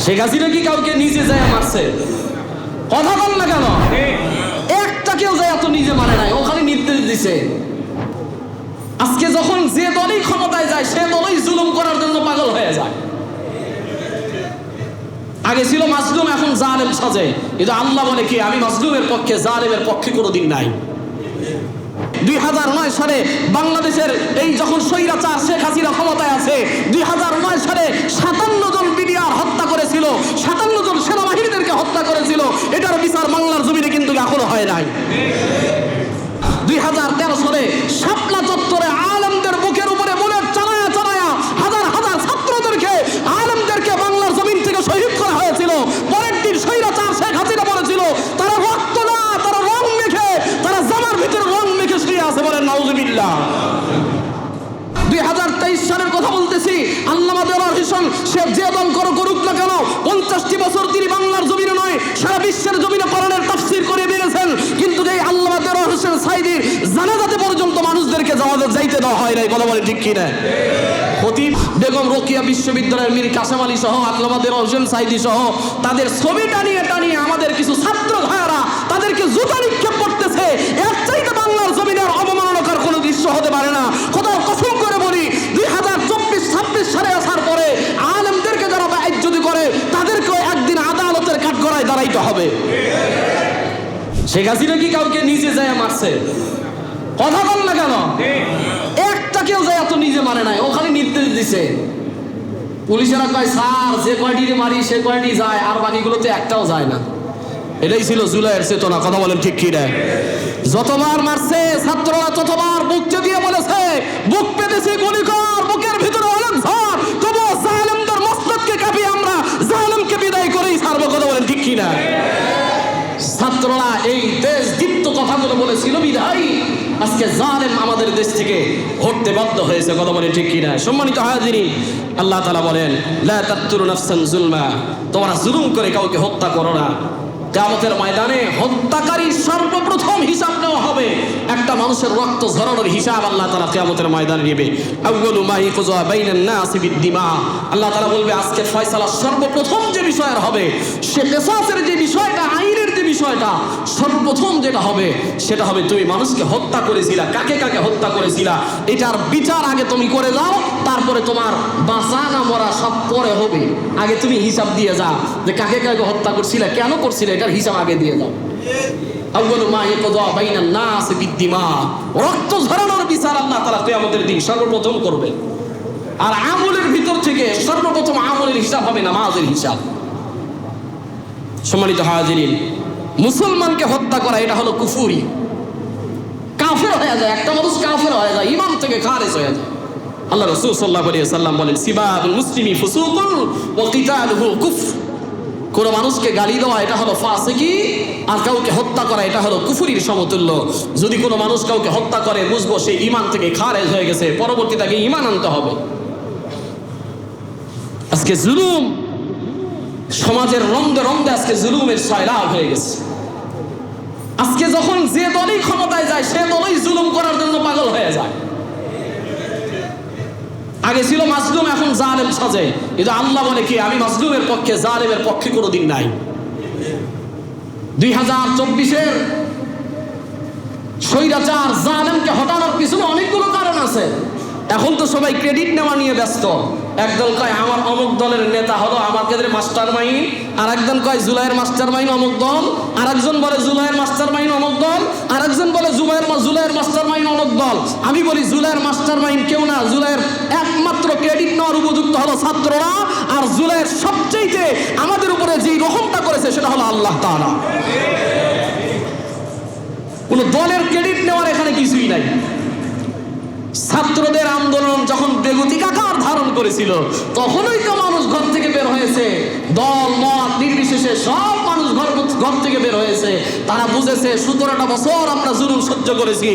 শেখ হাসিনা কি কাউকে নিজে যায় মারছে? কথা বল না কেন? একটা কেউ যায় এত নিজে মানে নাই, ওখানে নির্দেশ দিছে। আজকে যখন যে দলই ক্ষমতায় যায় সে দলই জুলুম করার জন্য পাগল হয়ে যায়। আগে ছিল মাজলুম, এখন জালেম সাজে। কিন্তু আল্লাহ বলে কি, আমি মাজলুমের পক্ষে, জালেমের পক্ষে কোনোদিন নাই। 2009 সালে বাংলাদেশের এই যখন স্বৈরাচার শেখ হাসিনা ক্ষমতায় আছে, 2009 সালে 57 জন বিডিআর হত্যা করেছিল, 57 জন সেনাবাহিনীদেরকে হত্যা করেছিল। এটার বিচার বাংলার জমিনে কিন্তু এখনো হয় নাই। 2013 সালে শাপলা চত্বরে আলেমদের বুকের উপরে বুলেট চালায়া চালায়া হাজার হাজার ছাত্রদেরকে, আলেমদেরকে বাংলার জমিন থেকে শহীদ করা হয়েছিল। পরের দিন স্বৈরাচার শেখ হাসিনা বলেছিল তারা রক্ত না, তারা রং মেখে, তারা জামার ভিতরে রং মেখে শুয়ে আছে। বলেন নাউজুবিল্লাহ। 2023 সালের কথা বলতেছি। আল্লামা দেওয়ার হোসেন সে যে দল করুক না কেন, 50টি বছর তিনি বাংলার জমিনে নয় সারা বিশ্বের জমিনে কোরআনের তাফসীর করে বেরিয়েছেন। কিন্তু এই আল্লামা দেওয়ার হোসেন সাইদির জানাজাতে পর্যন্ত মানুষদেরকে যাইতে দেওয়া হয় নাই। কথা বলে ঠিক কিনা? খতিব বেগম রোকেয়া বিশ্ববিদ্যালয়ের মীর কাসেম আলী সহ আল্লামা দেওয়ার হোসেন সাইদি সহ তাদের ছবি টানিয়ে টানিয়ে আমাদের কিছু ছাত্র ভাইয়েরা তাদেরকে জুতা নিক্ষেপ করতেছে। এর চাইতে বাংলার জমিনের অবমাননাকর কোনো দৃশ্য হতে পারে না। খোদার কসম করে বলি, 2024-26 সালে আসার পরে আলেমদেরকে যারা বেইজ্জতি করে তাদেরকেও একদিন আদালতের কাঠগড়ায় দাঁড়াইতে হবে। শেখ হাসিনা কি কাউকে নিজে যায় মারছে? কথা বল না কেন? একটা কেউ যায় এত নিজে মানে নাই, ওখানে নির্দেশ দিছে। পুলিশেরা কয় স্যার যে কয়টি মারি সে কয়টি যায়, আর বাকিগুলোতে একটাও যায় না। এটাই ছিল জুলাইয়ের চেতনা। কথা বলেন ঠিক কি না? যতবার মারছে ছাত্ররা ততবার বুক চেপিয়ে বলেছে বুক পেতেছি গুলি কর, বুকের ভিতরে অনেক ঝড়, তবুও জালেমদের মস্তককে কাঁপিয়ে আমরা জালেমকে বিদায় করেই ছাড়বো। কথা বলেন ঠিক কি না? ছাত্ররা এই দেশ দীপ্ত কথাগুলো বলেছিল বিধায় আজকে জালেম আমাদের দেশ থেকে হটতে বাধ্য হয়েছে। কথা বলে ঠিক কিনা? সম্মানিত হাজিরিন, আল্লাহ তাআলা বলেন লা তাকতুলু নাফসান যুলমা, তোমরা জুলুম করে কাউকে হত্যা করো না। কিয়ামতের ময়দানে হত্যাকারী সর্বপ্রথম হিসাব নেওয়া হবে। একটা মানুষের রক্ত ঝরানোর হিসাব আল্লাহ তাআলা কিয়ামতের ময়দানে নেবে। আউয়ালু মা ইয়াকুযা বাইনান নাসি বিদ্দিমা, আল্লাহ তাআলা বলবে আজকে ফয়সালা সর্বপ্রথম যে বিষয়ের হবে, সে কিসাসের যে বিষয়টা, আইনের যে বিষয়টা সর্বপ্রথম যেটা হবে সেটা হবে তুমি মানুষকে হত্যা করেছিলা, কাকে কাকে হত্যা করেছিলা, এটার বিচার আগে তুমি করে যাও। তারপরে তোমার বাঁচা না মরা সব পরে হবে। আগে তুমি হিসাব দিয়ে যাও যে কাকে কাকে হত্যা করছিলা, কেন করছিলে, এটার হিসাব আগে দিয়ে দাও। আউয়ালু মা ইয়াকুযা বাইনান নাস বিদ্দিমা, রক্ত ঝরানোর বিচার আল্লাহ তাআলা কিয়ামতের দিন সর্বপ্রথম করবে। আর আমলের ভিতর থেকে সর্বপ্রথম আমলের হিসাব হবে নামাজের হিসাব। সম্মানিত হাজিরিন, মুসলমানকে হত্যা করা এটা হলো কুফরি, কাফের হয়ে যায়। একটা মানুষ কাফের হয়ে যায়, ইমান থেকে খারিজ হয়ে যায়। আল্লাহ রাসূল সাল্লাল্লাহু আলাইহি ওয়াসাল্লাম বলেন সিবাবুল মুসলিমি ফুসুকুন ওয়া কিতালুহু কুফর। কোন মানুষকে গালি দেওয়া এটা হলো ফাসিকি, আর কাউকে হত্যা করা এটা হলো কুফরির সমতুল্য। যদি কোনো মানুষ কাউকে হত্যা করে বুঝবো সে ঈমান থেকে খারিজ হয়ে গেছে, পরবর্তী তাকে ঈমান আনতে হবে। আজকে জুলুম সমাজের রন্ধে রন্ধে আজকে জুলুমের সয়লাব হয়ে গেছে। আজকে যখন যে দলই ক্ষমতায় যায় সে দলই জুলুম করার জন্য পাগল হয়ে যায়। আগে ছিল মাজলুম, এখন জালেম সাজে। কিন্তু আল্লাহ বলে কি, আমি মাজলুমের পক্ষে, জালেমের পক্ষে কোনোদিন নাই। 2024-এর স্বৈরাচার জালেমকে হটানোর পিছনে অনেকগুলো কারণ আছে। এখন তো সবাই ক্রেডিট নেওয়া নিয়ে ব্যস্ত। একদল কয় আমার অমুক দলের নেতা হলো আমার কেন্দ্রে মাস্টার মাইন্ড, আর একজন কয় জুলাইয়ের মাস্টার মাইন্ড অমুক দল, আর একজন বলে জুলাইয়ের মাস্টার মাইন্ড অমুক দল, আর একজন বলে জুলাইয়ের মাস্টার মাইন্ড অমুক দল। আমি বলি জুলাইয়ের মাস্টার মাইন্ড কেউ না, জুলাইয়ের একমাত্র ক্রেডিট নেওয়ার উপযুক্ত হলো ছাত্ররা। আর জুলাইয়ের সবচেয়ে আমাদের উপরে যেই রহমটা করেছে সেটা হলো আল্লাহ তাআলা। কোন দলের ক্রেডিট নেওয়ার এখানে কিছুই নাই। ছাত্রদের আন্দোলন যখন বেগতিক আকার ধারণ করেছিল তখনই তো মানুষ ঘর থেকে বের হয়েছে, দল মত নির্বিশেষে সব মানুষ ঘর থেকে বের হয়েছে। তারা বুঝেছে 17টা বছর আমরা জুলুম সহ্য করেছি,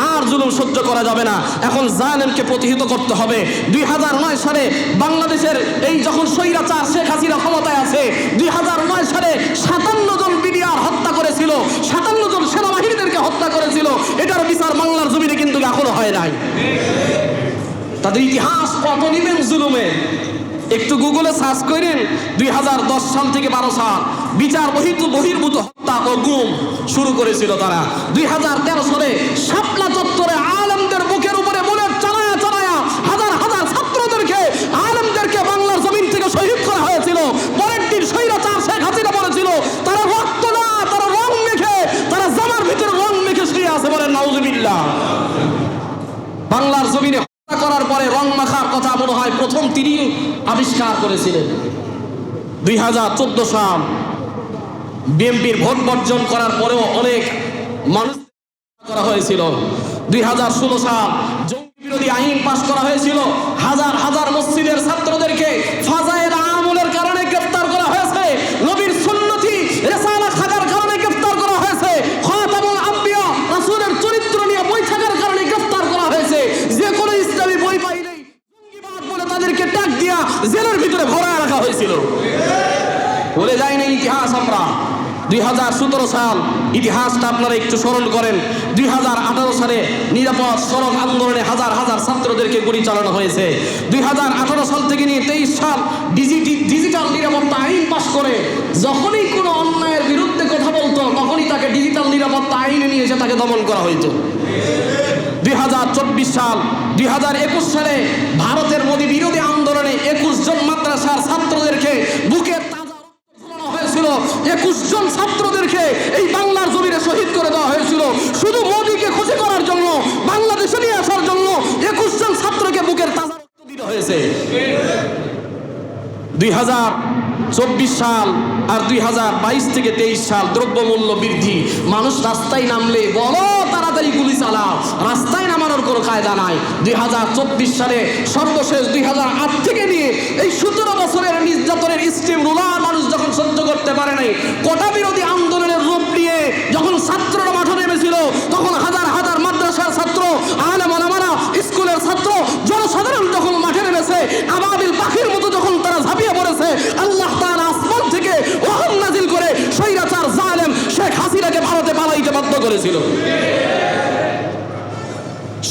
আর জুলুম সহ্য করা যাবে না, এখন জালেমকে প্রতিহত করতে হবে। 2009 সালে বাংলাদেশের এই যখন স্বৈরাচার শেখ হাসিনা ক্ষমতায় আছে, 2009 সালে 57 জন বিডিআর হত্যা করেছিল, 57 জন সেনাবাহিনীদেরকে হত্যা করেছিল। এটার বিচার বাংলার জমিনে কিন্তু এখনো হয় নাই। তাদের ইতিহাস কত নিবেন জুলুমে, একটু গুগলে সার্চ করেন 2010 সাল থেকে 12 সাল বিচার বহির্ভূত হত্যা ও গুম শুরু করেছিল তারা। 2013 সালে শাপলা চত্বরে আলেমদের বুকের উপরে বুলেট চালায়া চালায়া হাজার হাজার ছাত্রদেরকে আলেমদেরকে বাংলার জমিন থেকে শহীদ করা হয়েছিল। পরের দিন স্বৈরাচার শেখ হাসিনা বলেছিল তারা রক্ত না, তারা রং মেখে, তারা জামার ভিতরে রং মেখে শুয়ে আছে, বলেন নাউজুবিল্লাহ। বাংলার জমিনে হত্যা করার পরে রং মাখার কথা মনে হয় প্রথম তিনি আবিষ্কার করেছিলেন। 2014 সাল বিএনপির ভোট বর্জন করার পরেও অনেক মানুষ করা হয়েছিল। 2016 সাল জঙ্গি বিরোধী আইন পাশ করা হয়েছিল। হাজার হাজার মসজিদের ছাত্রদেরকে ফাজায়েল আমলের কারণে গ্রেফতার করা হয়েছে। নবীর সুন্নতি রিসালাত থাকার কারণে গ্রেফতার করা হয়েছে। খাতামুল আম্বিয়া রাসূলের চরিত্র নিয়ে বই থাকার কারণে গ্রেফতার করা হয়েছে। যে কোনো ইসলামী বই পাইলেই জঙ্গিবাদ বলে তাদেরকে ট্যাগ দিয়া জেলের ভিতরে ভরায় রাখা হয়েছিল। বলে যায় না ইতিহাস। আমরা 2017 সাল ইতিহাসটা আপনারা একটু স্মরণ করেন। 2018 সালে নিরাপদ সড়ক আন্দোলনে হাজার হাজার ছাত্রদেরকে গুলি চালানো হয়েছে। 2018 সাল থেকে নিয়ে 23 সাল ডিজিটাল নিরাপত্তা আইন পাশ করে যখনই কোনো অন্যায়ের বিরুদ্ধে কথা বলতো তখনই তাকে ডিজিটাল নিরাপত্তা আইনে নিয়ে এসে তাকে দমন করা হইতো। 2024 সাল 2021 সালে ভারতের মোদী বিরোধী আন্দোলনে 21 জন মাদ্রাসার ছাত্রদেরকে বুকের 21 জন ছাত্রদেরকে এই বাংলার জমিনে শহীদ করে দেওয়া হয়েছিল। শুধু মোদীকে খুশি করার জন্য, বাংলাদেশে নিয়ে আসার জন্য 21 জন ছাত্রকে বুকের তাজা রক্ত দিতে হয়েছে। 2024 সাল আর 2022 থেকে 23 সাল দ্রব্যমূল্য বৃদ্ধি। মানুষ রাস্তায় নামলে বলো তাড়াতাড়ি গুলি চালাও, রাস্তায় নামানোর কোনো কায়দা নাই। 2024 সালে সর্বশেষ 2008 থেকে নিয়ে এই 17 বছরের নির্যাতনের স্টিম রোলার মানুষ যখন সহ্য করতে পারে নাই, কোটা বিরোধী আন্দোলনের রূপ নিয়ে যখন ছাত্ররা মাঠে নেমেছিল, তখন হাজার হাজার মাদ্রাসার ছাত্র, আলেম ওলামারা, স্কুলের ছাত্র, জনসাধারণ যখন মাঠে নেমেছে, আবাবিল পাখির মতো যখন তারা ঝাঁপিয়ে পড়েছে, আল্লাহ তাআলা আসমান থেকে ওহম নাজিল করে স্বৈরাচার জালেম শেখ হাসিনাকে ভারতে পালাইতে বাধ্য করেছিল।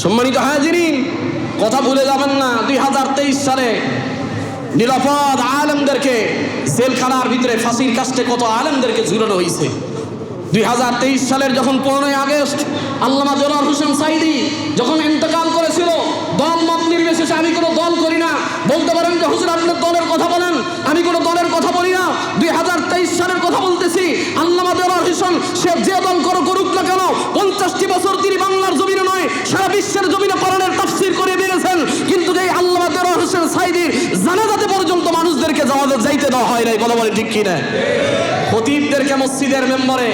সম্মানিত হাজিরিন, কথা ভুলে যাবেন না, 2023 সালে নিরাপদ আলেমদেরকে জেলখানার ভিতরে ফাঁসির কাস্টে কত আলেমদেরকে ঝুলানো হয়েছে। 2023 সালের যখন 15ই আগস্ট আল্লামা দেলোয়ার হোসেন সাঈদী যখন ইন্তেকাল করেছিল, দল মত নির্বিশেষে, আমি কোনো দল করি না, বলতে পারেন যে হুজুর আপনার দলের কথা বলেন, আমি কোনো দলের কথা বলি না। 2023 সালের কথা বলতেছি। আল্লামা দেলোয়ার হোসেন সে যে দল করুক না কেন, 50টি বছর তিনি বাংলার জমিনে নয় সারা বিশ্বের জমিনে কোরআনের তাফসীর করে বেরিয়েছেন। কিন্তু যে আল্লামা দেলোয়ার হোসেন সাঈদীর জানাজাতে পর্যন্ত মানুষদেরকে যাইতে দেওয়া হয় নাই। কথা বলে ঠিক কিনা? খতিবদেরকে মসজিদের মেম্বারে,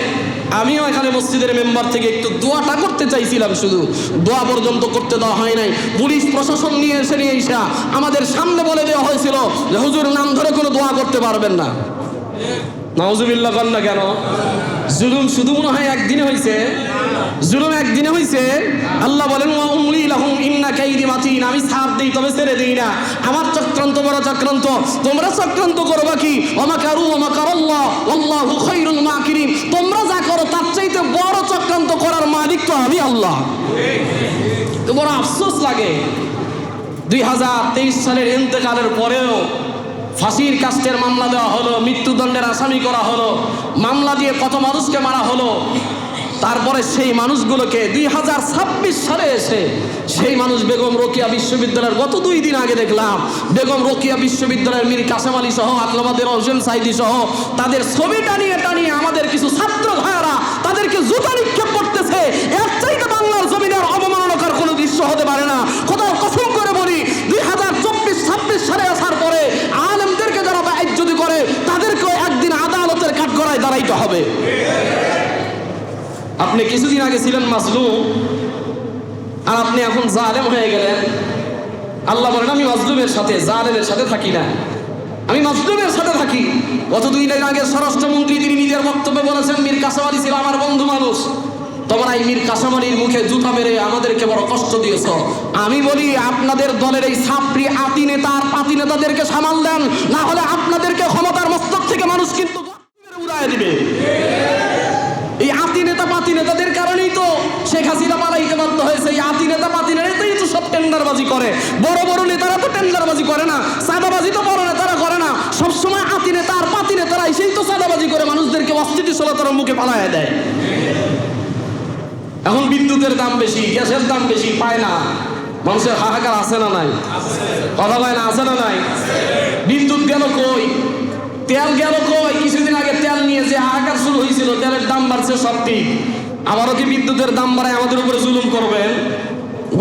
আমিও এখানে মসজিদের মেম্বার থেকে একটু দোয়াটা করতে চাইছিলাম, শুধু দোয়া পর্যন্ত করতে দেওয়া হয় নাই। পুলিশ প্রশাসন নিয়ে এসে আমাদের সামনে বলে দেওয়া হয়েছিল যে হুজুর নাম ধরে কোনো দোয়া করতে পারবেন না। নাউজুবিল্লাহ কন না কেন? জুলুম শুধু মনে হয় একদিনে হয়েছে, জুলুম একদিনে হয়েছে। আল্লাহ বলেন ওয়া উমলি লাহুম ইন্না কাইদি মাতিন, আমি ছাড় দেই তবে ছেড়ে দেই না। আমার চক্রান্ত বড় চক্রান্ত, তোমরা চক্রান্ত করবা কি? ওয়া মাকারু ওয়া মাকারাল্লাহ ওয়াল্লাহু খায়রুল মাকিরিন, তোমরা যা করো তার চাইতে বড় চক্রান্ত করার মালিক তো আমি আল্লাহ। তো বড় আফসোস লাগে 2023 সালের ইন্তেকালের পরেও ফাঁসির কাস্টের মামলা দেওয়া হলো, মৃত্যুদণ্ডের আসামি করা হলো, মামলা দিয়ে কত মানুষকে মারা হলো। তারপরে সেই মানুষগুলোকে 2026 সালে এসে সেই মানুষ বেগম রোকেয়া বিশ্ববিদ্যালয়ের গত 2 দিন আগে দেখলাম বেগম রোকেয়া বিশ্ববিদ্যালয়ের মীর কাসেম আলী সহ আল্লামা দেলোয়ার হোসেন সাঈদী সহ তাদের ছবি টানিয়ে টানিয়ে আমাদের কিছু ছাত্র ভাইয়েরা তাদেরকে জুতা নিক্ষেপ করতেছে। এর চাইতে বাংলার জমিনের অবমাননাকর কোনো দৃশ্য হতে পারে না। খোদার কসম করে বলি, 2024-26 সালে আসার পরে আলেমদেরকে যারা বেইজ্জতি করে তাদেরকেও একদিন আদালতের কাঠগড়ায় দাঁড়াইতে হবে। আপনি কিছুদিন আগে ছিলেন মাজলুম, আর আপনি এখন জালেম হয়ে গেলেন। আল্লাহ বলেন আমি মাজলুমের সাথে, জালেমের সাথে থাকি না, আমি মাজলুমের সাথে থাকি। গত 2 দিন আগে স্বরাষ্ট্রমন্ত্রী তিনি নিজের বক্তব্যে বলেছেন মীর কাসেম আলী ছিল আমার বন্ধু মানুষ, তোমরা এই মীর কাসেম আলীর মুখে জুতা মেরে আমাদেরকে বড় কষ্ট দিয়েছ। আমি বলি আপনাদের দলের এই ছাত্রী আতি নেতা আর পাতি নেতাদেরকে সামাল দেন, না হলে আপনাদেরকে ক্ষমতার মস্তক থেকে মানুষ কিন্তু উড়ায় দিবে। এই আতি নেতা পাতি নেতাদের কারণেই তো শেখ হাসিনা পালাইতে বাধ্য হয়েছে। এই আতি নেতা পাতি নেতাই তো সব টেন্ডারবাজি করে, বড় বড় নেতারা তো টেন্ডারবাজি করে না, চাঁদাবাজি তো বড় নেতা সফলতার মুখে পালায় দেয়। এখন বিদ্যুতের দাম বেশি, গ্যাসের দাম বেশি, পায় না, মানুষের হাহাকার আছে না নাই? কথা বলে না, আছে না নাই? বিদ্যুৎ গেল কই, তেল গেল কই? কিছুদিন আগে তেল নিয়ে যে হাহাকার শুরু হয়েছিল, তেলের দাম বাড়ছে, সব ঠিক। আবারও কি বিদ্যুতের দাম বাড়ায় আমাদের উপরে জুলুম করবেন?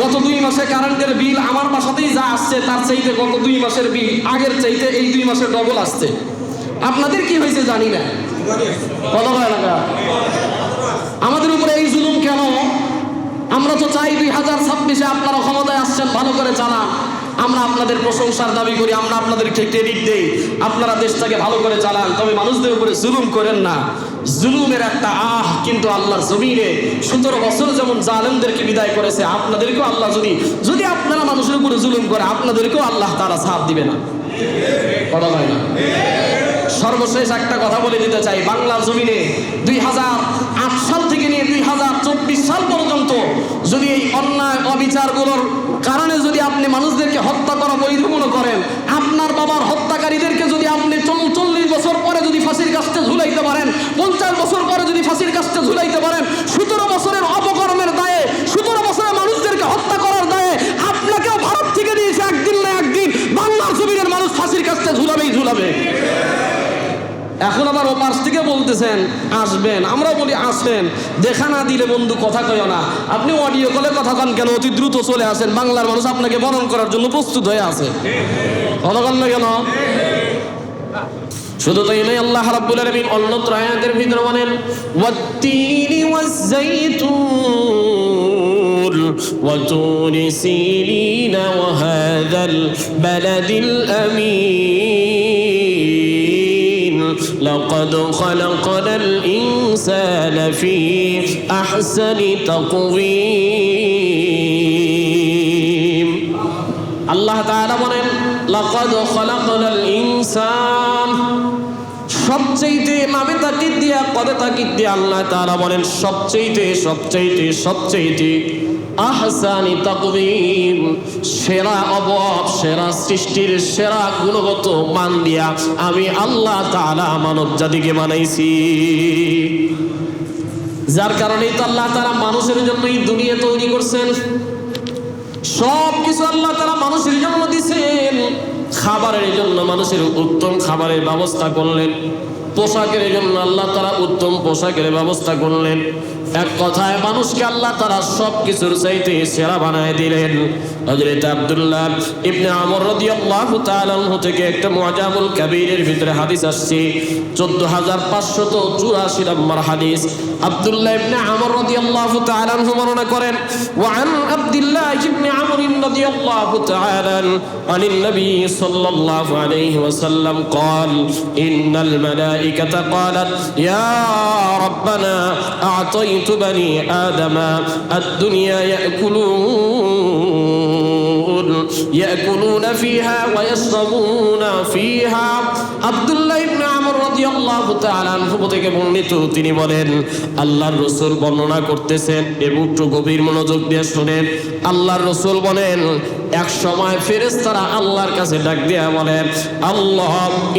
গত 2 মাসে কারেন্টের বিল আমার বাসাতেই যা আসছে তার চাইতে গত 2 মাসের বিল আগের চাইতে এই 2 মাসে ডবল আসছে। আপনাদের কি হয়েছে জানি না, কথা বলে না। আমাদের উপরে এই জুলুম কেন? আমরা তো চাই 2026-এ আপনারা ক্ষমতায় আসছেন, ভালো করে চালান। আমরা আপনাদের প্রশংসার দাবি করি, আমরা আপনাদেরকে ক্রেডিট দেই, আপনারা দেশটাকে ভালো করে চালান, তবে মানুষদের উপরে জুলুম করেন না। জুলুমের একটা কিন্তু আল্লাহর জমিনে 17 বছর যেমন জালেমদেরকে বিদায় করেছে, আপনাদেরকেও আল্লাহ যদি আপনারা মানুষের উপরে জুলুম করে, আপনাদেরকেও আল্লাহ তাআলা ছাড় দিবে না। কথা হয় না? সর্বশেষ একটা কথা বলে দিতে চাই, বাংলার জমিনে 2008 সাল থেকে নিয়ে 2024 সাল পর্যন্ত যদি এই অন্যায় অবিচারগুলোর কারণে যদি আপনি মানুষদেরকে হত্যা করা বৈধ মনে করেন, আপনার বাবার হত্যাকারীদেরকে যদি আপনি 40 বছর পরে যদি ফাঁসির কাস্টে ঝুলাইতে পারেন, 50 বছর পরে যদি ফাঁসির কাস্টে ঝুলাইতে পারেন, 17 বছরের অপকর্মের দায়ে, 17 বছরের মানুষদেরকে হত্যা করার দায়ে আপনাকেও ভারত থেকে দিয়েছে, একদিন না একদিন বাংলার জমিনের মানুষ ফাঁসির কাস্টে ঝুলাবেই ঝুলাবে। এখন আবার ওপাশ থেকে বলতেছেন আসবেন, আমরা বলি আসেন, দেখা না দিলে বন্ধু কথা কয় না। আপনি অডিও কলে কথা কন কেন? অতি দ্রুত চলে আসেন, বাংলার মানুষ আপনাকে বরণ করার জন্য প্রস্তুত হয়ে আছে। কথা কন না কেন? শুধু তাই নয়, আল্লাহ রাব্বুল আলামিন অন্যত্র আয়াতের ভিতরে বলেন ওয়াত-তিনি ওয়াজ-যাইতুন ওয়া তুরি সিনিনা ওয়া হাযাল বালাদিল আমিন লাকাদ খালাকনাল ইনসানা ফি আহসানি তাকওয়িম। আল্লাহ তাআলা বলেন লাকাদ খালাকনাল ইনসান, সবচেয়ে নামে তাকিদ দিয়া পদে তাকিদ দিয়া আল্লাহ তাআলা বলেন সবচেয়ে আহসানি তাকওয়িম, সেরা অবয়ব, সেরা সৃষ্টির সেরা গুণগত মান দিয়া আমি আল্লাহ তাআলা মানব জাতিকে বানাইছি। যার কারণেই তো আল্লাহ তাআলা মানুষের জন্য এই দুনিয়া তৈরি করছেন। সব কিছু আল্লাহ তাআলা মানুষের জন্য দিয়েছেন। খাবারের জন্য মানুষের উত্তম খাবারের ব্যবস্থা করলেন, পোশাকের জন্য আল্লাহ তাআলা উত্তম পোশাকের ব্যবস্থা করলেন। এক কথায় মানুষকে আল্লাহ তাআলা সব কিছুর চাইতে সেরা বানায় দিলেন। হযরত আব্দুল্লাহ ইবনে আমর রাদিয়াল্লাহু তাআলা আনহু থেকে একটা মুআজামুল কাবীরের ভিতরে হাদিস আসছে, 14584 নম্বর হাদিস। আব্দুল্লাহ ইবনে আমর রাদিয়াল্লাহু তাআলা আনহু বর্ণনা করেন, ওয়া আন আব্দুল্লাহ ইবনে আমর রাদিয়াল্লাহু তাআলা আনিন নবী সাল্লাল্লাহু আলাইহি ওয়াসাল্লাম قال إن الملائكة قالت يا ربنا أعطيت بني آدم الدنيا يأكلون فيها ويشربون فيها। আব্দুল্লাহ ইবনে আমর রাদিয়াল্লাহু তাআলা আনহু থেকে বর্ণিত, তিনি বলেন আল্লাহর রাসূল বর্ণনা করতেছেন, একটু গভীর মনোযোগ দিয়ে শুনেন। আল্লাহর রাসূল বলেন এক সময় ফেরেশতারা আল্লাহর কাছে ডাক দিয়া বলেন, আল্লাহ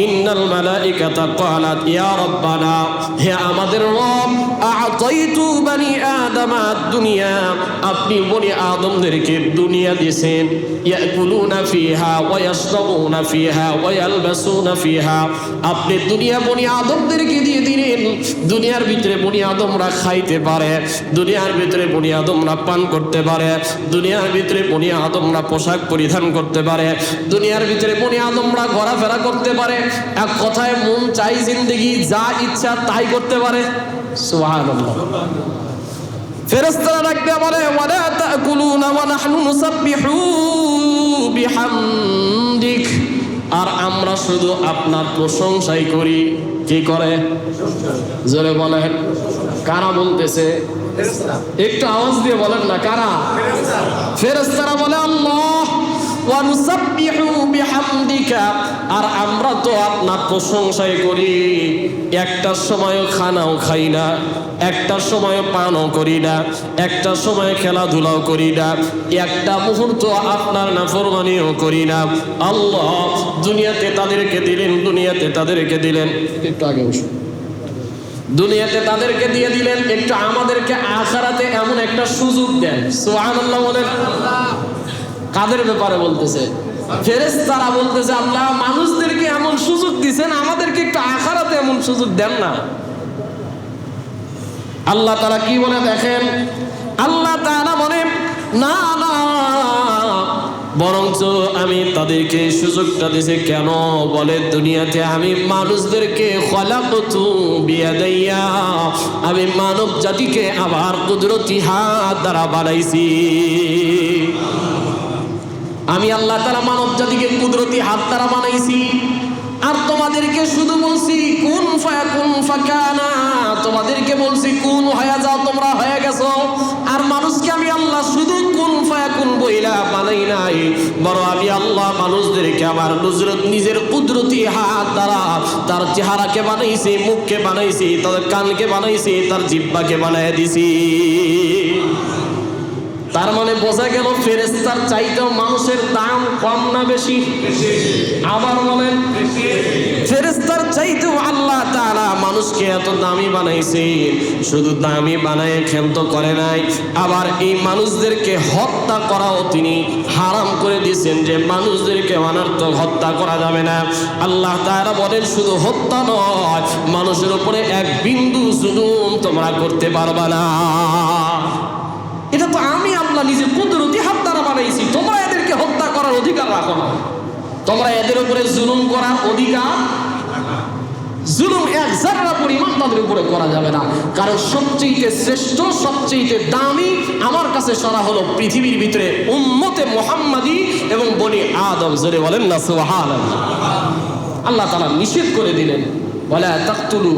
ইন্নাল মালাইকাতা ক্বালাত ইয়া রাব্বানা, হে আমাদের রব, আ'তাইতু বনি আদম দুনিয়া, আপনি বনি আদমদেরকে দুনিয়া দিয়েছেন, ইয়াকুলুনা ফিহা ওয়া ইয়াশরাবুনা ফিহা ওয়া ইয়ালবাসুনা ফিহা, আপনি দুনিয়া বনি আদমদেরকে দিয়ে দিলেন। দুনিয়ার ভিতরে বনি আদমরা খাইতে পারে, দুনিয়ার ভিতরে বনি আদমরা পান করতে পারে, দুনিয়ার ভিতরে বনি আদমরা পোশাক পরিধান করতে পারে, দুনিয়ার ভিতরে বনি আদমরা ঘোরাফেরা করতে পারে। এক কথায় মন চাই জিন্দেগি যা ইচ্ছা তাই করতে পারে। সুবহানাল্লাহ। ফেরেশতারা ডাক দিয়ে বলে ওয়ালা তাকুলুনা ওয়া নাহনু নুসাব্বিহু বিহামদিক, আর আমরা শুধু আপনার প্রশংসাই করি। কি করে? জোরে বলেন। কারা বলতেছে? একটু আওয়াজ দিয়ে বলেন না, কারা? ফেরেশতারা বলে আল্লাহ ওয়া নুসাব্বিহু বিহামদিকা, আর আমরা তো আপনার প্রশংসাই করি। একটা সময় খানাও খাই না, একটা সময় পানও করি না, একটা সময় খেলাধুলাও করি না, একটা মুহূর্ত আপনার নাফরমানিও করি না। আল্লাহ দুনিয়াতে তাদেরকে দিলেন, দুনিয়াতে তাদেরকে দিলেন। একটু আগে বসুন। দুনিয়াতে তাদেরকে দিয়ে দিলেন, একটু আমাদেরকে আখিরাতে এমন একটা সুযোগ দেন। সুবহানাল্লাহ বলেন। কাদের ব্যাপারে বলতেছে? ফেরেশতারা বলতেছে, আল্লাহ মানুষদেরকে এমন সুযোগ দিবেন, আমাদেরকে একটু আখিরাতে এমন সুযোগ দেন না। আল্লাহ তাআলা কি বলে দেখেন, আল্লাহ তাআলা বলেন না না, বরঞ্চ আমি তাদেরকে সুযোগটা দিয়েছি কেন বলে, দুনিয়াতে আমি মানুষদেরকে খলাকতু বিয়াদাইয়া, আমি মানব জাতিকে আবার কুদরতি হাত দ্বারা বানাইছি। আমি আল্লাহ তাআলা মানব জাতিকে কুদরতি হাত দ্বারা বানাইছি। আর তোমাদেরকে শুধু বলছি কুন ফায়াকুন ফাকানা, তোমাদেরকে বলছি কুন হয়ে যাও, তোমরা হয়ে গেছো। আর মানুষকে আমি আল্লাহ শুধু কুন ফায়াকুন বইলা বানাই নাই, বড় আমি আল্লাহ মানুষদেরকে আমার নুজরত নিজের কুদরতি হাত দ্বারা তার চেহারাকে বানাইছি, মুখকে বানাইছি, তার কানকে বানাইছি, তার জিহ্বাকে বানায় দিছি। তার মানে বোঝা গেল ফেরেশতার চাইতেও মানুষের দাম কম না বেশি? আবার বলেন, ফেরেশতার চাইতেও আল্লাহ তাআলা মানুষকে এত দামি বানাইছে। শুধু দামি বানায় ক্ষান্ত করে নাই, আবার এই মানুষদেরকে হত্যা করাও তিনি হারাম করে দিয়েছেন, যে মানুষদেরকে অনর্থক হত্যা করা যাবে না। আল্লাহ তাআলা বলেন শুধু হত্যা নয়, মানুষের উপরে এক বিন্দু জুলুম তোমরা করতে পারবে না। এটা তো আমি আল্লাহ নিজের কুদরতি হাত দ্বারা বানাইছি, তোমরা এদেরকে হত্যা করার অধিকার রাখো না, তোমরা এদের উপরে জুলুম করার অধিকার, জুলুম এক যারা পরিমাণ তাদের উপরে করা যাবে না। কারণ সবচেয়ে শ্রেষ্ঠ, সবচেয়ে দামি আমার কাছে সরা হলো পৃথিবীর ভিতরে উম্মতে মুহাম্মাদি এবং বনি আদম। জোরে বলেন না সুবহানাল্লাহ। আল্লাহ তাআলা নিষেধ করে দিলেন, ওয়ালা তাকতুলু,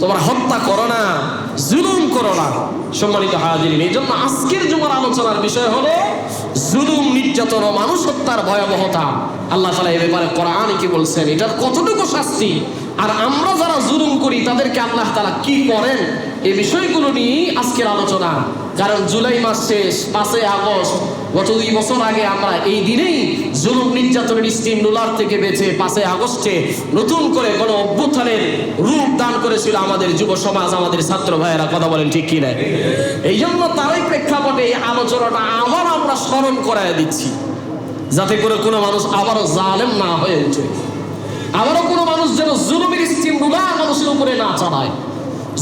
তোমরা হত্যা করো না, জুলুম করো না। সম্মানিত হাজিরিন, এই জন্য আজকের জুমার আলোচনার বিষয় হলো জুলুম, নির্যাতন ও মানুষ হত্যার ভয়াবহতা। আল্লাহ তাআলা এই ব্যাপারে কোরআনে কি বলছেন, এটার কতটুকু শাস্তি, আর আমরা যারা জুলুম করি তাদেরকে আল্লাহ তাআলা কি করেন, এই বিষয়গুলো নিয়ে আজকের আলোচনা। কারণ জুলাই মাস শেষ, 5 আগস্ট, গত 2 বছর আগে আমরা এই দিনেই জুলুম নির্যাতনের স্টিম রোলার থেকে বেঁচে 5 আগস্টে নতুন করে কোন অভ্যুত্থানের রূপ দান করেছিল আমাদের যুব সমাজ, আমাদের ছাত্র ভাইয়েরা। কথা বলেন ঠিক কি না? এই জন্য তারই প্রেক্ষাপটে এই আলোচনাটা আবার আমরা স্মরণ করায় দিচ্ছি, যাতে করে কোনো মানুষ আবারও জালেম না হয়ে ওঠে, আবারও কোনো মানুষ যেন জুলুমের স্টিম রোলার মানুষের উপরে না চালায়।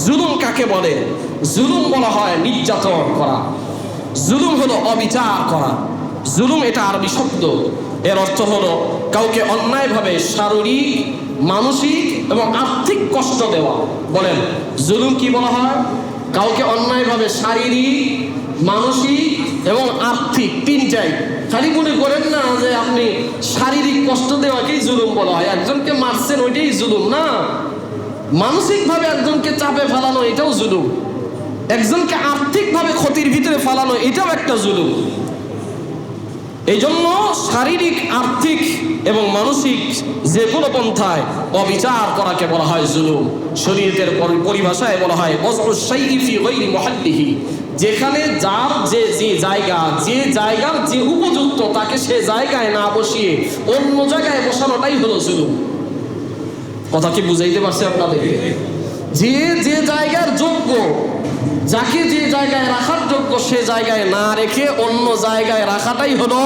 জুলুম কাকে বলে? জুলুম বলা হয় নির্যাতন করা, জুলুম হলো অবিচার করা। জুলুম এটা আরবি শব্দ, এর অর্থ হলো কাউকে অন্যায়ভাবে শারীরিক, মানসিক এবং আর্থিক কষ্ট দেওয়া। বলেন জুলুম কি বলা হয়? কাউকে অন্যায়ভাবে শারীরিক, মানসিক এবং আর্থিক, তিনটাই। খালি মনে করেন না যে আপনি শারীরিক কষ্ট দেওয়াকেই জুলুম বলা হয়, একজনকে মারছেন ওইটাই জুলুম না। মানসিকভাবে একজনকে চাপে ফেলানো এটাও জুলুম, একজনকে আর্থিকভাবে ক্ষতির ভিতরে ফেলানো এটাও একটা জুলুম। এই জন্য শারীরিক, আর্থিক এবং মানসিক যে কোনো পন্থায় অবিচার করাকে বলা হয় জুলুম। শরীয়তের পরিভাষায় বলা হয় ওয়াজউশ শাইই ফি গায়রি মুহাল্লিহি, যেখানে যার যে জায়গা, যে জায়গার যে উপযুক্ত তাকে সে জায়গায় না বসিয়ে অন্য জায়গায় বসানোটাই হলো জুলুম। কথা কি বুঝাইতে পারছি আপনাদেরকে? যে যে জায়গার যোগ্য, যাকে যে জায়গায় রাখার যোগ্য সে জায়গায় না রেখে অন্য জায়গায় রাখাটাই হলো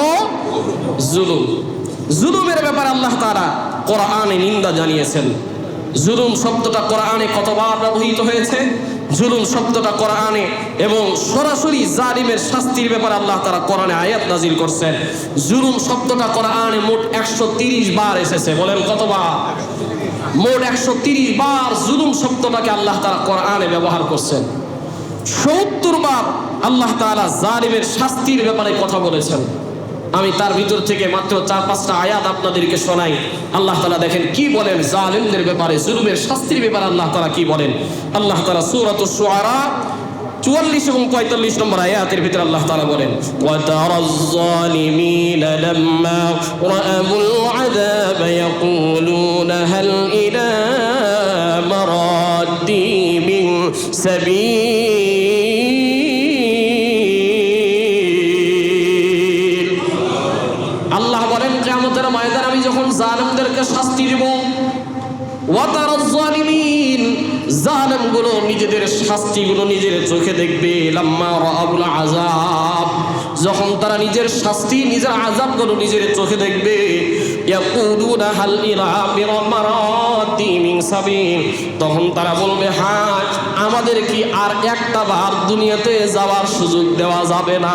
জুলুম। জুলুমের ব্যাপারে আল্লাহ তাআলা কোরআনে নিন্দা জানিয়েছেন। জুলুম শব্দটা কোরআনে কতবার ব্যবহৃত হয়েছে? জুলুম শব্দটা কোরআনে এবং সরাসরি জালিমের শাস্তির ব্যাপারে আল্লাহ তাআলা কোরআনে আয়াত নাজিল করছেন। জুলুম শব্দটা কোরআনে মোট 130 বার এসেছে। বলেন কতবার? মোট 130 বার জুলুম শব্দটাকে আল্লাহ তাআলা কোরআনে ব্যবহার করছেন। 70 বার আল্লাহ তাআলা জালিমের শাস্তির ব্যাপারে কথা বলেছেন। আমি তার ভিতর থেকে মাত্র 4-5টা আয়াত আপনাদেরকে শোনাই। আল্লাহ তাআলা দেখেন কি বলেন জালিমদের ব্যাপারে, জুলুমের শাস্তির ব্যাপারে আল্লাহ তাআলা কি বলেন। আল্লাহ তাআলা সূরাতুশ শুআরা 44 এবং 45 নম্বর আয়াতের ভিতরে আল্লাহ তাআলা বলেন, ওয়া তারাজ যালিমিনা লাম্মা রাআবুল আযাব ইয়াকুলুনা হাল ইলা মারাদ্দি মিন সাবিল। আল্লাহ বলেন কিয়ামতের ময়দানে আমি যখন জালিমদেরকে শাস্তি দেব, ওয়া তারাজ যালিমিন, জালেমগুলো নিজেদের শাস্তিগুলো নিজের চোখে দেখবে। লাম্মা রাআউল আযাব, যখন তারা নিজের শাস্তি নিজের আযাবগুলো নিজের চোখে দেখবে, ইয়াকুলুনা হাল ইলা মিরামারাতি মিন সাবিল, তখন তারা বলবে হ্যাঁ আমাদের কি আর একটা বার দুনিয়াতে যাওয়ার সুযোগ দেওয়া যাবে না?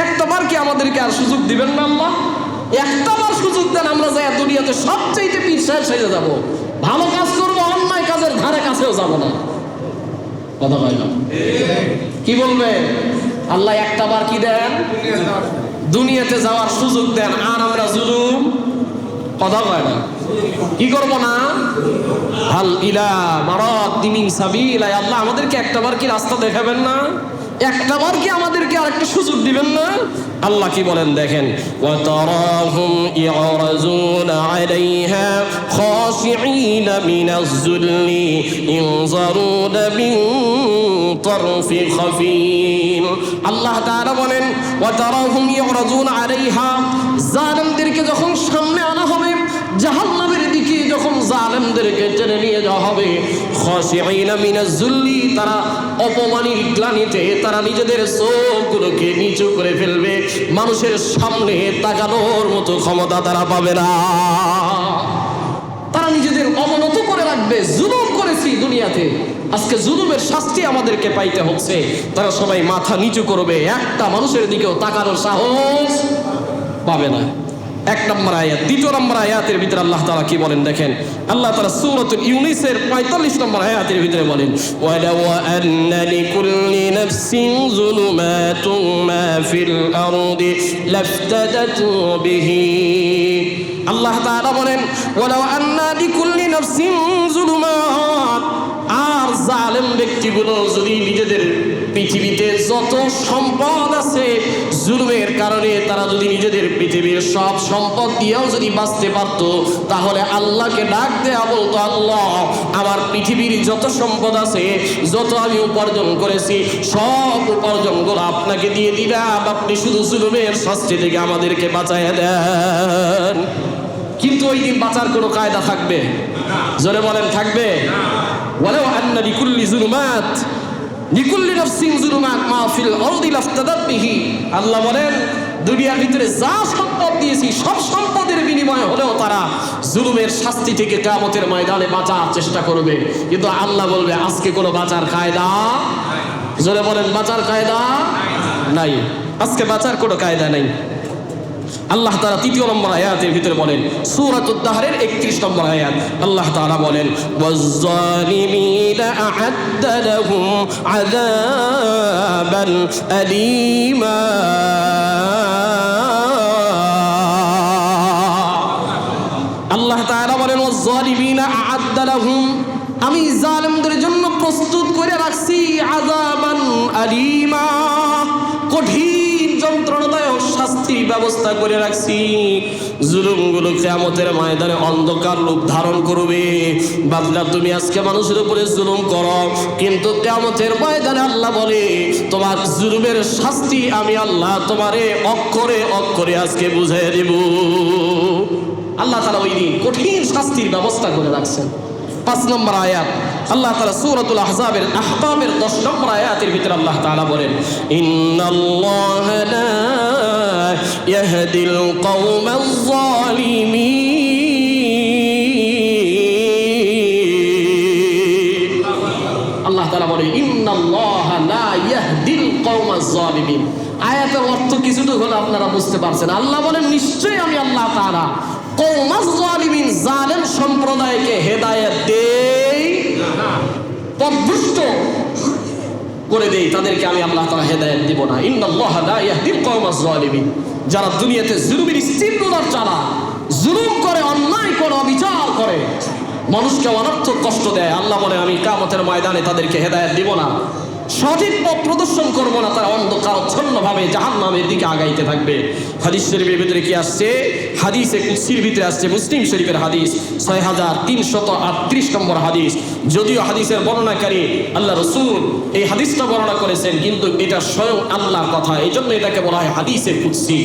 একটা বার কি আমাদেরকে আর সুযোগ দিবেন না আল্লাহ? একটা বার সুযোগ দেন, আমরা যাই দুনিয়াতে সবচেয়ে পিছিয়ে সেজে যাব, ভালো কাজ করবো, অন্যায় কাজের ধারে কাছেও যাব না। কথা কয় না? কি বলবে আল্লাহ? একটা বার কি দেন? দুনিয়াতে যাওয়ার সুযোগ দেন, আর আমরা জুলুম। কথা কয় না? কি করব না? হাল ইলা মারাতি মিন সাবিল, আল্লাহ আমাদেরকে একটা বার কি রাস্তা দেখাবেন না? একটা বার কি আমাদেরকে আরেকটা সুযোগ দিবেন না? আল্লাহ কি বলেন দেখেন, ওয়া তারাহুম ইয়ারাজুনা আলাইহা খাশিঈনা মিনাজ যুল্লি ইনজারুনা মিন তারফি খাফিল। আল্লাহ তাআলা বলেন ওয়া তারাহুম ইয়ারাজুনা আলাইহা, জালিমদেরকে যখন সামনে আনা হবে, জাহান্নামের দিকে যখন জালিমদেরকে টেনে নিয়ে যাওয়া হবে, খাশিঈনা মিনাজ যুল্লি, তারা অপমানের গ্লানিতে তারা নিজেদের চোখগুলোকে নিচু করে ফেলবে, মানুষের সামনে তাকানোর মতো ক্ষমতা তারা পাবে না। তারা নিজেদের অবনত করে রাখবে, জুলুম করেছি দুনিয়াতে, আজকে জুলুমের শাস্তি আমাদেরকে পাইতে হচ্ছে। তারা সবাই মাথা নিচু করবে, একটা মানুষের দিকেও তাকানোর সাহস পাবে না। এক নম্বর আয়াত। দ্বিতীয় নম্বর আয়াতের ভিতরে আল্লাহ তাআলা কি বলেন দেখেন, আল্লাহ তাআলা সূরাতুল ইউনূসের 45 নম্বর আয়াতের ভিতরে বলেন, ওয়ালাউ আন্না লিকুল্লি নাফসিন যুলুমাতুন মা ফিল আরদি লাফতাদাতু বিহি। আল্লাহ তাআলা বলেন ওয়ালাউ আন্না লিকুল্লি নাফসিন যুলুমাত, আর জালেম ব্যক্তিগুলো যদি নিজেদের পৃথিবীতে যত সম্পদ আছে, জুলুমের কারণে তারা যদি নিজেদের পৃথিবীর সব সম্পদ দিয়েও যদি বাঁচতে পারত, তাহলে আল্লাহকে ডাক দেয়া বলতো, আল্লাহ আমার পৃথিবীর যত সম্পদ আছে, যত আমি উপার্জন করেছি, সব উপার্জনগুলো আপনাকে দিয়ে দিলাম, আপনি শুধু জুলুমের শাস্তি থেকে আমাদেরকে বাঁচাইয়া দেন। কিন্তু ওই দিন বাঁচার কোনো কায়দা থাকবে? জোরে বলেন থাকবে? ওয়ালাউ আন্না লিকুল্লি যুলুমাত লিকুল্লি নাফসিন যুলুমাত মা ফিল আরদি লাফতাদাত বিহি। আল্লাহ বলেন দুনিয়ার ভিতরে যা সম্পদ দিয়েছি, সব সম্পদের বিনিময়ে হলেও তারা জুলুমের শাস্তি থেকে কিয়ামতের ময়দানে বাঁচার চেষ্টা করবে। কিন্তু আল্লাহ বলবে আজকে কোনো বাঁচার কায়দা, জোরে বলেন বাঁচার কায়দা নাই, আজকে বাঁচার কোনো কায়দা নাই। আল্লাহ তাআলা তৃতীয় নম্বর আয়াতের ভিতরে বলেন, সূরাতুদ দাহরের 31 নম্বর আয়াত, আল্লাহ তাআলা বলেন ওয়াজ-জালিমিনা আ'আদ্দা লাহুম আযাবান আলীমা। আল্লাহ তাআলা বলেন ওয়াজ-জালিমিনা আ'আদ্দা লাহুম, আমি জালিমদের জন্য প্রস্তুত করে রাখছি আযাবান আলীমা, কঠিন যন্ত্রণাদায়ক শাস্তির ব্যবস্থা করে রাখছি। জুলুমগুলো কিয়ামতের ময়দানে অন্ধকার রূপ ধারণ করবে। বান্দা তুমি আজকে মানুষের উপরে জুলুম করো, কিন্তু কিয়ামতের ময়দানে আল্লাহ বলে তোমার জুলুমের শাস্তি আমি আল্লাহ তোমারে অক্ষরে অক্ষরে আজকে বুঝিয়ে দেব। আল্লাহ তাআলা ওই দিন কঠিন শাস্তির ব্যবস্থা করে রাখছেন। 5 নম্বর আয়াত, আল্লাহ তাআলা সূরাতুল আহজাবের 10 নম্বর আয়াতের ভিতরে আল্লাহ তাআলা বলেন ইন্নাল্লাহা লা ইয়াহদিল কওমাজ জালিমিন। আল্লাহ তাআলা বলেন ইন্নাল্লাহা লা ইয়াহদিল কওমাজ জালিমিন। আয়াতের অর্থ কিছুটা হলে আপনারা বুঝতে পারছেন। আল্লাহ বলেন নিশ্চয়ই আমি আল্লাহ তাআলা কওমাজ জালিমিন, জালেম সম্প্রদায়কে হেদায়েত দেই না, পথভ্রষ্ট করে দেই, তাদেরকে আমি আল্লাহ তাআলা হেদায়েত দিব না। ইন্নাল্লাহা লা ইয়াহদিল কওমাজ জালিমিন, যারা দুনিয়াতে জুলুমের তীব্রতার চালা, জুলুম করে, অন্যায় করে, অবিচার করে, মানুষকে অনর্থক কষ্ট দেয়, আল্লাহ বলে আমি কিয়ামতের ময়দানে তাদেরকে হেদায়েত দিব না, সঠিক পথ প্রদর্শন করবো না, তারা অন্ধকারচ্ছন্নভাবে জাহান্নামের দিকে আগাইতে থাকবে। হাদিস শরীফের ভিতরে কি আসছে? হাদিসে কুদসির ভিতরে আসছে, মুসলিম শরীফের হাদিস 6338 নম্বর হাদিস। যদিও হাদিসের বর্ণনাকারী আল্লাহ রাসূল এই হাদিসটা বর্ণনা করেছেন, কিন্তু এটা স্বয়ং আল্লাহর কথা, এই জন্য এটাকে বলা হয় হাদিসে কুদসি।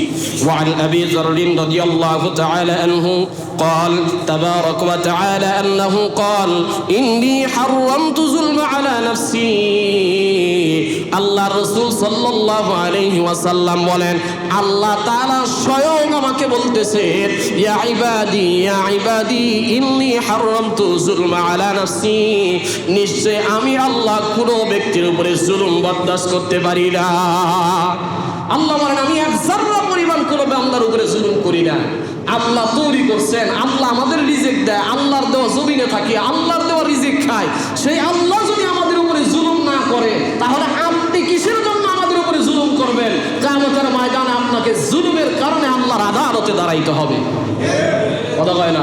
ওয়া আন আবি যাররিন রাদিয়াল্লাহু তাআলা আনহু قال تبارك وتعالى أنه قال إني حرمت الظلم على نفسي আল্লাহ রাসূল সাল্লাল্লাহু আলাইহি ওয়াসাল্লাম বলেন আল্লাহ তাআলা স্বয়ং আমাকে বলতেছে ইয়া ইবাদি ইন্নী হারামতু যুলমা আলা নাফসি নিশ্চয় আমি আল্লাহ কোনো ব্যক্তির উপরে জুলুম বরদাস্ত করতে পারি না আল্লাহ বলেন আমি এক যারা পরিমাণ কোনো বান্দার উপরে জুলুম করি না আল্লাহ তৈরি করছেন আল্লাহ আমাদের রিজিক দেয় আল্লাহর দেওয়া জমিনে থাকি আল্লাহর দেওয়া রিজিক খায় সেই আল্লাহ যদি আমাদের উপরে জুলুম না করে তাহলে আপনি কিসের জন্য আমাদের উপরে জুলুম করবেন কিয়ামতের ময়দানে আপনাকে জুলুমের কারণে আল্লাহর আদালতে দাঁড়াইতে হবে কথা কয় না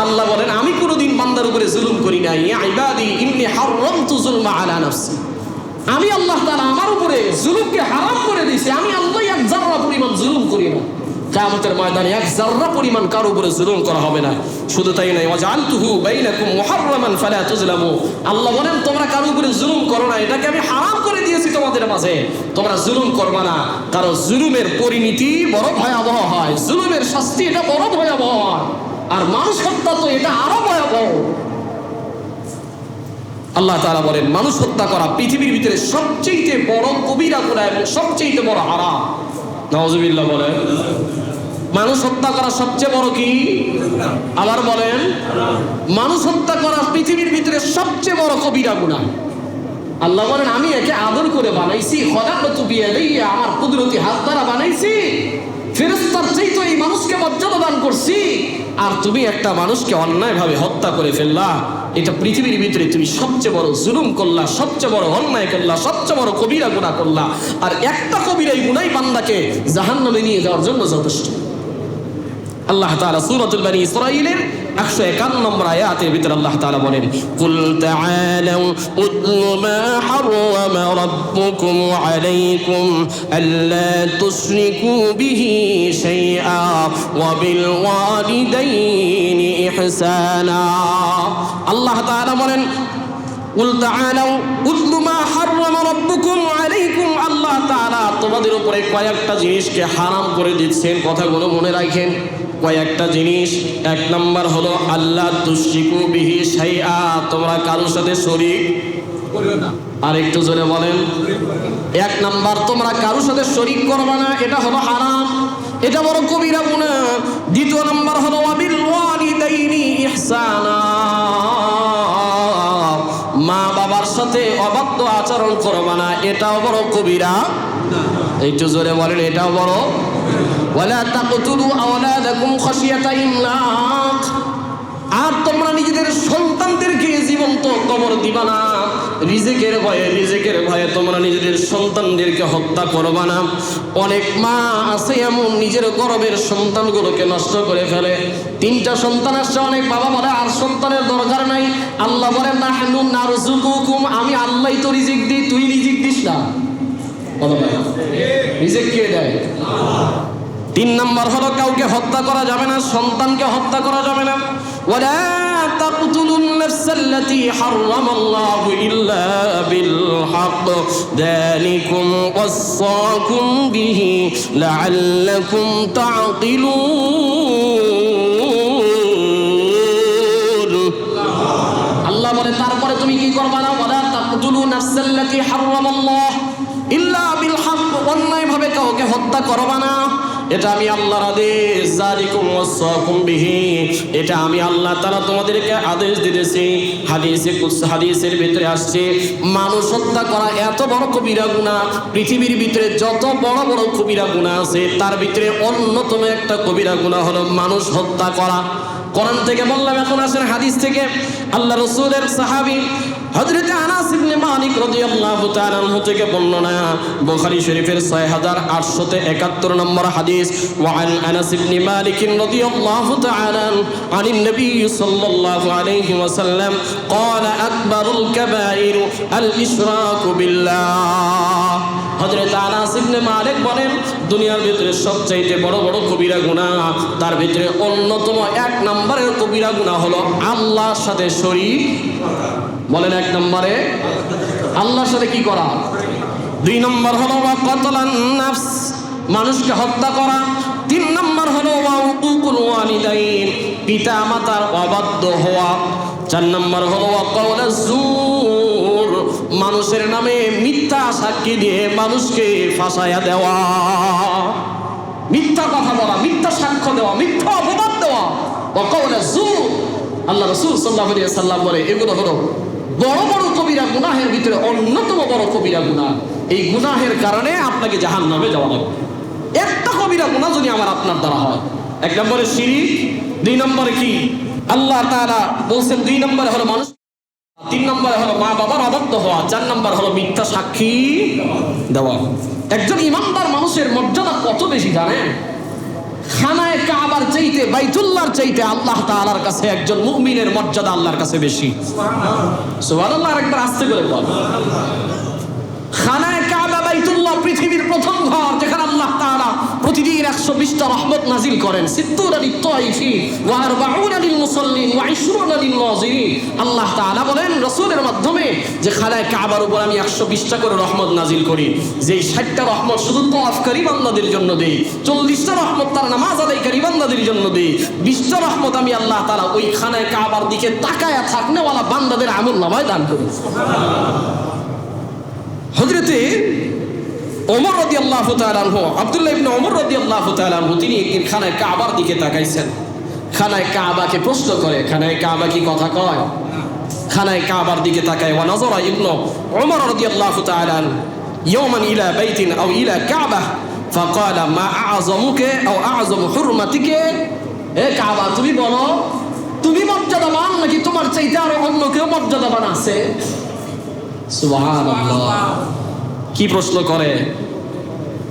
আল্লাহ বলেন আমি কোনোদিন বান্দার উপরে জুলুম করি না ইয়া ইবাদি ইন্নী হারামতু যুলমা আলা নাফসি আমি আল্লাহ তাআলা আমার উপরে জুলুমকে হারাম করে দিয়েছি আমি আল্লাহ এক যারা পরিমাণ জুলুম করি না কিয়ামতের ময়দানে এক যারা পরিমাণ কারো উপরে জুলুম করা হবে না শুধু তাই নয় ওয়াজআলতুহু বাইনাকুম মুহাররামান ফালা তুজলামু আল্লাহ বলেন তোমরা কারো উপরে জুলুম করো না এটাকে আমি হারাম করে দিয়েছি তোমাদের মাঝে তোমরা জুলুম করবে না কারণ জুলুমের পরিণতি বড় ভয়াবহ হয় জুলুমের শাস্তি এটা বড় ভয়াবহ আর মানুষ হত্যা তো এটা আরো ভয়াবহ আল্লাহ তাআলা বলেন মানুষ হত্যা করা পৃথিবীর ভিতরে সবচেয়ে বড় কবিরা গুনাহ এবং সবচেয়ে বড় হারাম নাউজুবিল্লাহ বলেন মানুষ হত্যা করা সবচেয়ে বড় কি আবার বলেন মানুষ হত্যা করা পৃথিবীর ভিতরে সবচেয়ে বড় কবিরা গুনাহ আল্লাহ বলেন আমি একে আদর করে বানাইছি খলাকতু বিয়াদিয়া আমার কুদরতি হাত দ্বারা বানাইছি ফেরেশতার চাইতে এই মানুষকে মর্যাদা দান করছি আর তুমি একটা মানুষকে অন্যায়ভাবে হত্যা করে ফেললা এটা পৃথিবীর ভিতরে তুমি সবচেয়ে বড় জুলুম করলা সবচেয়ে বড় অন্যায় করলা সবচেয়ে বড় কবিরা গুনাহ করলা আর একটা কবিরাই গুনাহ বান্দাকে জাহান্নামে নিয়ে যাওয়ার জন্য যথেষ্ট আল্লাহ তাআলা সূরাতুল বনী ইসরাঈলের 151 নম্বর আয়াতের ভিতরে আল্লাহ তাআলা বলেন কুল তাআলাউ উতলু মা হারামা রাব্বুকুম আলাইকুম আল্লা তুশরিকু বিহি শাইআ ওয়া বিল ওয়ালিদাইনি ইহসানা আল্লাহ তাআলা বলেন কুল তাআলাউ উতলু মা হারামা রাব্বুকুম আলাইকুম আল্লাহ তাআলা তোমাদের উপরে কয়েকটা জিনিসকে হারাম করে দিচ্ছেন কথাগুলো মনে রাখেন কয়েকটা জিনিস এক নাম্বার হলো আল্লাহ তুশরিকু বিহি শাইআ তোমরা কারোর সাথে শরীক করিও না আরেকটু জোরে বলেন এক নাম্বার তোমরা কারোর সাথে শরীক করবে না এটা হলো হারাম এটা বড় কবিরা গুনাহ দ্বিতীয় নাম্বার হলো ওয়াবিল ওয়ালিদাইনি ইহসানা মা বাবার সাথে অবাধ্য আচরণ করবে না এটাও বড় কবিরা একটু জোরে বলেন এটাও বড় ওয়ালা তাকতুলু আওলাদাকুম খাশিয়াতা ইমলাক আর তোমরা নিজেদের সন্তানদেরকে জীবন্ত কবর দিবা না রিজিকের ভয়ে তোমরা নিজেদের সন্তানদেরকে হত্যা করবা না অনেক মা আছে এমন নিজের গর্ভের সন্তানগুলোকে নষ্ট করে ফেলে তিনটা সন্তান আসছে অনেক বাবা বলে আর সন্তানের দরকার নাই আল্লাহ বলেন নাহনু নারযুকুকুম আমি আল্লাহই তো রিজিক দিই তুই রিজিক দিস না রিজিক কে দেয় তিন নাম্বার হলো কাউকে হত্যা করা যাবে না সন্তানকে হত্যা করা যাবে না ওয়ালা তাকতুলুন নাফসাল্লাতী হারামাল্লাহু ইল্লা বিল হক যালিকুম ওয়াসাকুম বিহি লাআল্লাকুম তা'কিলুন আল্লাহ বলে তারপরে তুমি কি করবা না ওয়ালা তাকতুলুন নাফসাল্লাতী হারামাল্লাহ ইল্লা বিল হক অন্যায়ভাবে কাউকে হত্যা করবা না এটা আমি আল্লাহর আদেশ যালিকুম ওয়াসাকুম বিহি এটা আমি আল্লাহ তাআলা তোমাদেরকে আদেশ দিতেছি হাদিসের ভিতরে আসছে মানুষ হত্যা করা এত বড় কবিরা গুনাহ পৃথিবীর ভিতরে যত বড় বড় কবিরা গুনাহ আছে তার ভিতরে অন্যতম একটা কবিরা গুনাহ হলো মানুষ হত্যা করা কোরআন থেকে বললাম এখন আসেন হাদিস থেকে আল্লাহ রাসূলের সাহাবী হযরত আনাস ইবনে মালিক রাদিয়াল্লাহু তাআলা আনহু থেকে বর্ণনা বুখারী শরীফের 6871 নম্বর হাদিস ওয়া আন আনাস ইবনে মালিক রাদিয়াল্লাহু তাআলা আনিন নবী সাল্লাল্লাহু আলাইহি ওয়াসাল্লাম قال اكبر الكبائر الاشراك بالله হযরত আনাস ইবনে মালিক বলেন দুনিয়ার ভিতরে সবচেয়ে বড় বড় কবিরা গুনাহ তার ভিতরে অন্যতম এক নম্বরের কবিরা গুনাহ হলো আল্লাহর সাথে শরীক বলেন এক নম্বরে আল্লাহর সাথে কি করা দুই নম্বর হলো ওয়া কতলান নাফস মানুষকে হত্যা করা তিন নম্বর নাম্বার হলো ওয়াউকুল ওয়ালিদাইন, পিতা মাতার অবাধ্য হওয়া। 4 নাম্বার হলো ওয়াকাউলাজ জুর, মানুষের নামে মিথ্যা সাক্ষী দিয়ে মানুষকে ফাঁসায়া দেওয়া, মিথ্যা কথা বলা, মিথ্যা সাক্ষ্য দেওয়া, মিথ্যা অপবাদ দেওয়া। ওয়াকাউলাজ জুর, আল্লাহ রাসূল সাল্লাল্লাহু আলাইহি ওয়াসাল্লাম বলে এগুলো হলো বড় বড় কবিরা গুনাহের ভিতরে অন্যতম বড় কবিরা গুনাহ। এই গুনাহের কারণে আপনাকে জাহান্নামে যাওয়া লাগবে। একটা কবিরা গুনাহ যদি আমার আপনার দ্বারা হয়, 1 নম্বরে শিরক, 2 নম্বরে কি আল্লাহ তাআলা বলছেন, 2 নম্বরে হলো মানুষ, 3 নম্বরে হলো মা বাবার অবাধ্য হওয়া, 4 নম্বর হলো মিথ্যা সাক্ষী দেওয়া। একজন ইমানদার মানুষের মর্যাদা কত বেশি জানেন? খানায়ে কাবার চাইতে, বাইতুল্লাহর চাইতে আল্লাহ তাআলার কাছে একজন মুমিনের মর্যাদা আল্লাহর কাছে বেশি। সুবহানাল্লাহ, আরেকবার আস্তে করে বল। খানায়ে কাবা, বাইতুল্লাহ পৃথিবীর প্রথম ঘর, যেখানে আল্লাহ তাআলা প্রতিদিন 120টা রহমত নাজিল করেন। 70 লিত-তাইফিন ওয়া 40 লিল-মুসাল্লিন ওয়া 20 লিল-নাযিরিন। আল্লাহ তাআলা বলেন রাসূলের মাধ্যমে যে খানায়ে কাবার উপর আমি 120টা করে রহমত নাজিল করি, যেই 60টা রহমত শুধু তাওয়াফকারী বান্দাদের জন্য দেই, 40টা রহমত তার নামাজ আদায়কারী বান্দাদের জন্য দেই, 20টা রহমত আমি আল্লাহ তাআলা ওই খানায়ে কাবার দিকে তাকায়া থাকনেওয়ালা বান্দাদের আমলনামায় দান করি। হযরতে ওমর রাদিয়াল্লাহু তাআলা আনহু, আব্দুল্লাহ ইবনে ওমর রাদিয়াল্লাহু তাআলা আনহু, তিনি একদিন খানায়ে কাবার দিকে তাকাইছেন। খানায়ে কাবাকে প্রশ্ন করে, খানায়ে কাবা কি কথা কয়? খানায়ে কাবার দিকে তাকায়। ওয়া নাযারা ইবনে ওমর রাদিয়াল্লাহু তাআলা ইয়াওমান ইলা বাইতিন আও ইলা কাবা ফাকালা মা আ'যামুকা আও আ'যামু হুরমাতিকা। এ কাবা, তুমি বলো তুমি মর্যাদাবান নাকি তোমার চাইতে আরো অন্য কেউ মর্যাদাবান আছে? সুবহানাল্লাহ, কি প্রশ্ন করে?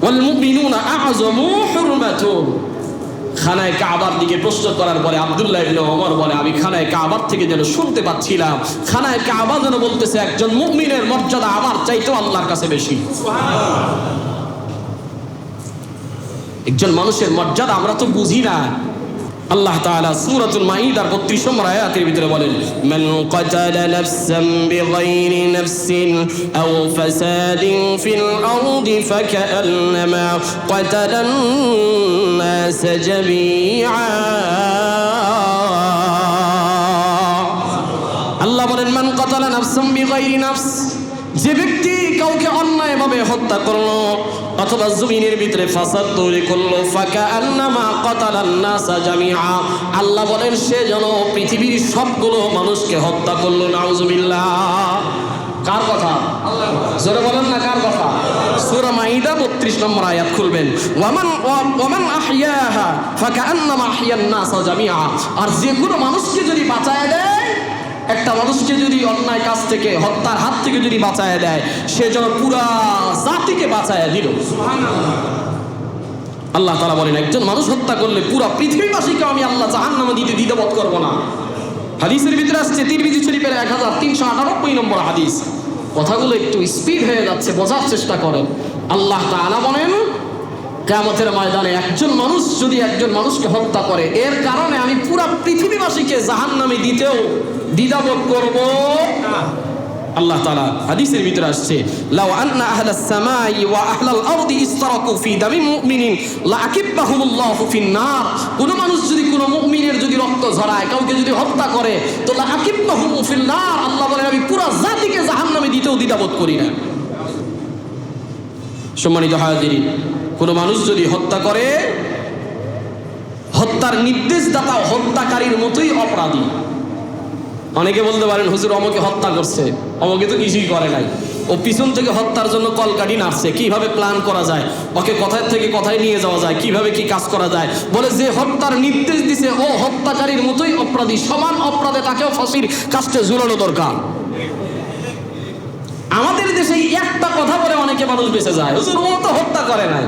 ওয়াল মুমিনুনা আ'যামু হুরমাতুন। খানায়ে কাবার দিকে প্রশ্ন করার পরে আব্দুল্লাহ ইবনে ওমর বলে, আমি খানায়ে কাবার থেকে যেন শুনতে পাচ্ছিলাম, খানায়ে কাবা যেন বলতেছে একজন মুমিনের মর্যাদা আমার চাইতেও আল্লাহর কাছে বেশি। একজন মানুষের মর্যাদা আমরা তো বুঝি না। আল্লাহ তাআলা সূরাতুল মাঈদার 32 নম্বর আয়াতের ভিতরে বলেন, মান কাতালা নাফসান বিগাইরি নাফসিন আও ফাসাদিন ফিল আরদি ফাকান্নামা কাতালান নাস জামিআ। আল্লাহ বলেন, মান কাতালা নাফসান বিগাইরি নাফস, যে ব্যক্তি কাউকে অন্যায়ভাবে হত্যা করলো অথবা জমিনের ভিতরে ফাসাদ তৈরি করলো, ফাকান্নামা কাতালান নাসা জামিআ, আল্লাহ বলেন সে যেন পৃথিবীর সবগুলো মানুষকে হত্যা করলো। নাউজুবিল্লাহ। কার কথা? আল্লাহ। জোরে বলেন না, কার কথা? সূরা মাঈদা 32 নম্বর আয়াত খুলবেন। ওয়ামান আহইয়াহা ফাকান্নামা আহইয়ান নাসা জামিআ, আর যে কোনো মানুষকে যদি বাঁচায় দেয়, একটা মানুষকে যদি অন্যায় কাজ থেকে, হত্যার হাত থেকে যদি বাঁচায় দেয়, সে যেন পুরা জাতিকে বাঁচায় দিল। আল্লাহ তাআলা বলেন, একজন মানুষ হত্যা করলে পুরা পৃথিবীবাসীকে আমি আল্লাহ জাহান্নামে দিতে দ্বিধাবোধ করব না। হাদিসের ভিতরে আসছে, তিরমিজি শরীফের 1398 নম্বর হাদিস। কথাগুলো একটু স্পিড হয়ে যাচ্ছে, বোঝার চেষ্টা করেন। আল্লাহ তাআলা বলেন, কিয়ামতের ময়দানে একজন মানুষ যদি একজন মানুষকে হত্যা করে, এর কারণে আমি পুরা পৃথিবীবাসীকে জাহান্নামে দিতেও দ্বিধাবোধ করব না। আল্লাহ তাআলা হাদিসের ভিতরে আসছে, লাউ আন্না আহলাস সামাই ওয়া আহলাল আরদি ইসতারাকু ফি দামি মুমিনিন লাআকিবাহুমুল্লাহু ফিন নার। কোন মানুষ যদি কোন মুমিনের যদি রক্ত ঝরায়, কাউকে যদি হত্যা করে, তো লাআকিবাহুম ফিন নার, আল্লাহ বলেন আমি পুরা জাতিকে জাহান্নামে দিতেও দ্বিধাবোধ করি না। সম্মানিত হাজিরিন, কোন মানুষ যদি হত্যা করে, হত্যার নির্দেশদাতা হত্যাকারীর মতোই অপরাধী। অনেকে বলতে পারেন, হুজুর অমকে হত্যা করছে, অমকে তো কিছুই করে নাই, ও পিছন থেকে হত্যার জন্য কলকাঠি নাড়ছে, কিভাবে প্ল্যান করা যায়, ওকে কোথায় থেকে কোথায় নিয়ে যাওয়া যায়, কিভাবে কি কাজ করা যায়। বলে যে হত্যার নির্দেশ দিছে ও হত্যাকারীর মতোই অপরাধী, সমান অপরাধে তাকেও ফাঁসির কাস্টে ঝুলানো দরকার। আমাদের দেশে একটা কথা বলে অনেকে মানুষ বেঁচে যায়, হুজুর ও তো হত্যা করে নাই।